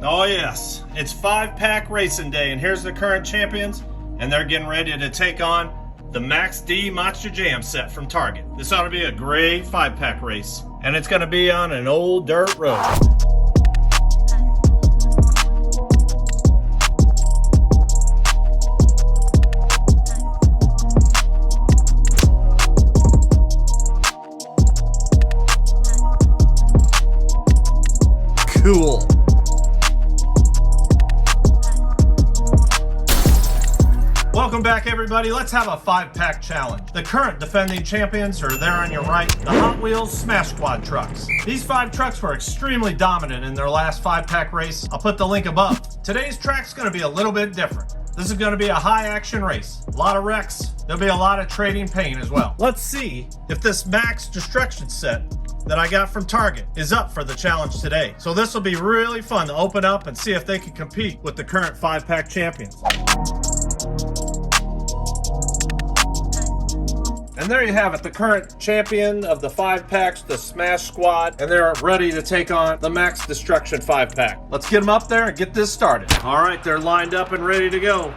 Oh yes, it's 5-pack racing day, and here's the current champions, and they're getting ready to take on the MaxD Monster Jam set from Target. This ought to be a great 5-pack race, and it's going to be on an old dirt road. Cool. Welcome back, everybody. Let's have a 5-pack challenge. The current defending champions are there on your right, the Hot Wheels Smash Squad trucks. These 5 trucks were extremely dominant in their last 5-pack race. I'll put the link above. Today's track's going to be a little bit different. This is going to be a high-action race. A lot of wrecks. There'll be a lot of trading pain as well. Let's see if this Max Destruction set that I got from Target is up for the challenge today. So this will be really fun to open up and see if they can compete with the current 5-pack champions. And there you have it, the current champion of the 5-packs, the Smash Squad, and they're ready to take on the Max Destruction 5-pack. Let's get them up there and get this started. All right, they're lined up and ready to go.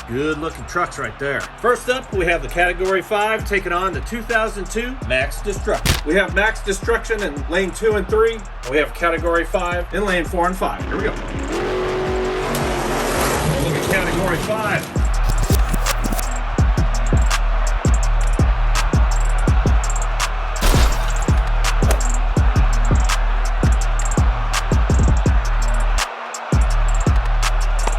Good looking trucks right there. First up, we have the Category 5 taking on the 2002 Max Destruction. We have Max Destruction in lane 2 and 3. And we have Category 5 in lane 4 and 5. Here we go. Look at Category 5.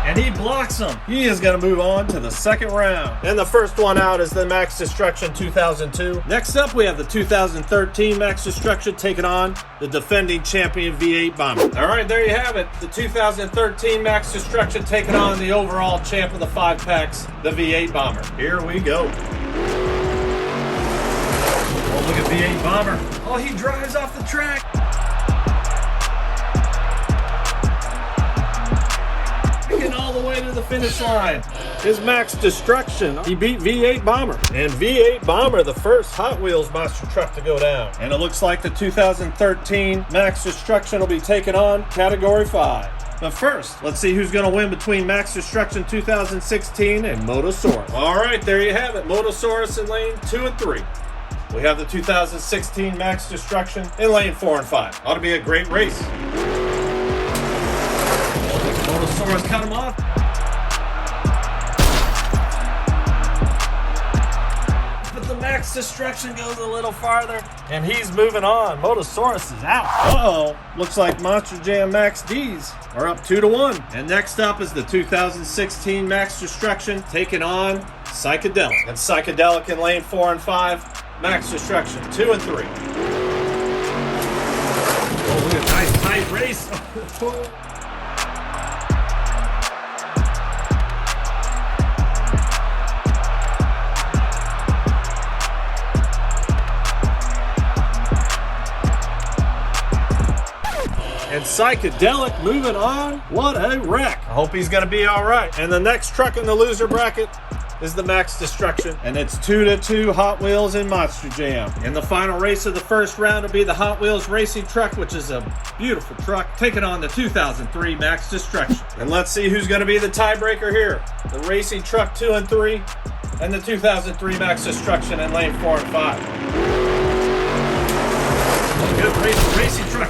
And he blocks him. He is going to move on to the second round. And the first one out is the Max Destruction 2002. Next up, we have the 2013 Max Destruction taking on the defending champion V8 Bomber. All right, there you have it. The 2013 Max Destruction taking on the overall champ of the 5-packs, the V8 Bomber. Here we go. Oh, look at V8 Bomber. Oh, he drives off the track. All the way to the finish line is Max Destruction. He beat V8 Bomber. And V8 Bomber, the first Hot Wheels monster truck to go down. And it looks like the 2013 Max Destruction will be taking on Category 5. But first, let's see who's going to win between Max Destruction 2016 and Motosaurus. All right, there you have it. Motosaurus in lane 2 and 3. We have the 2016 Max Destruction in lane 4 and 5. Ought to be a great race. Motosaurus cut him off. But the Max Destruction goes a little farther, and he's moving on. Motosaurus is out. Uh-oh. Looks like Monster Jam MaxDs are up 2-1. And next up is the 2016 Max Destruction taking on Psychedelic. And Psychedelic in lane 4 and 5. Max Destruction 2 and 3. Oh, look at nice tight race. And Psychedelic moving on. What a wreck. I hope he's going to be all right. And the next truck in the loser bracket is the Max Destruction. And it's 2-2 Hot Wheels and Monster Jam. And the final race of the first round will be the Hot Wheels Racing Truck, which is a beautiful truck, taking on the 2003 Max Destruction. And let's see who's going to be the tiebreaker here. The Racing Truck 2 and 3 and the 2003 Max Destruction in lane 4 and 5. Good racing truck.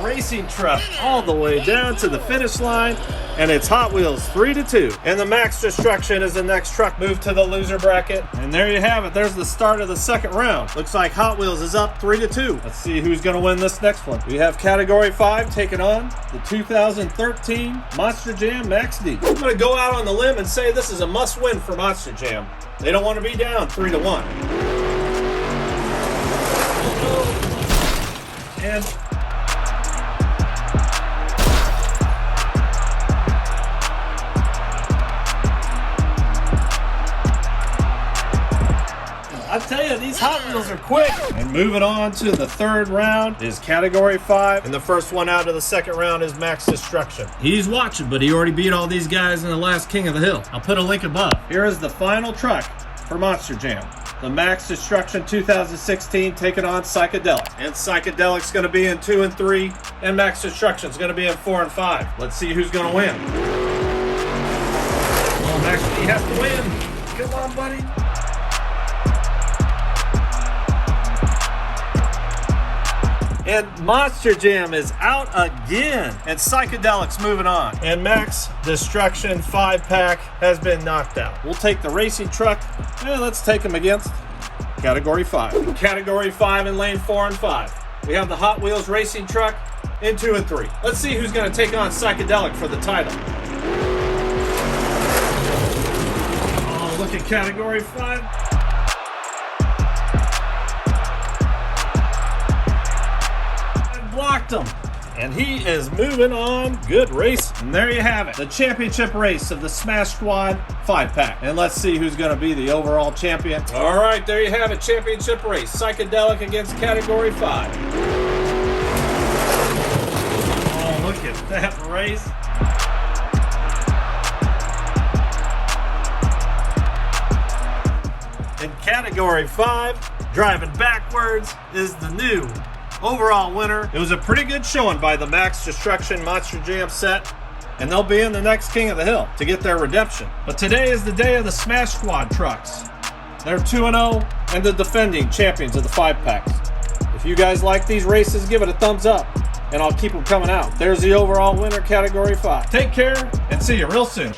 Racing truck all the way down to the finish line, and it's Hot Wheels 3-2. And the Max Destruction is the next truck moved to the loser bracket. And there you have it. There's the start of the second round. Looks like Hot Wheels is up 3-2. Let's see who's going to win this next one. We have Category 5 taking on the 2013 Monster Jam MaxD. I'm going to go out on the limb and say this is a must-win for Monster Jam. They don't want to be down 3-1. And I tell you, these Hot Wheels are quick. And moving on to the third round is Category 5. And the first one out of the second round is Max Destruction. He's watching, but he already beat all these guys in the last King of the Hill. I'll put a link above. Here is the final truck for Monster Jam. The Max Destruction 2016 taking on Psychedelic. And Psychedelic's going to be in 2 and 3, and Max Destruction's going to be in 4 and 5. Let's see who's going to win. Oh, Max D has to win. Come on, buddy. And Monster Jam is out again. And Psychedelic's moving on. And Max Destruction 5-pack has been knocked out. We'll take the racing truck, and let's take him against Category 5. Category 5 in lane 4 and 5. We have the Hot Wheels racing truck in 2 and 3. Let's see who's going to take on Psychedelic for the title. Oh, look at Category 5. Blocked him, and he is moving on. Good race. And there you have it, the championship race of the Smash Squad 5-pack. And let's see who's going to be the overall champion. All right, there you have it, championship race. Psychedelic against Category 5. Oh, look at that race. In Category 5, driving backwards is the new overall winner. It was a pretty good showing by the Max Destruction Monster Jam set, and they'll be in the next King of the Hill to get their redemption. But today is the day of the Smash Squad trucks. They're 2-0 and the defending champions of the 5-packs. If you guys like these races, give it a thumbs up, and I'll keep them coming out. There's the overall winner, Category 5. Take care, and see you real soon.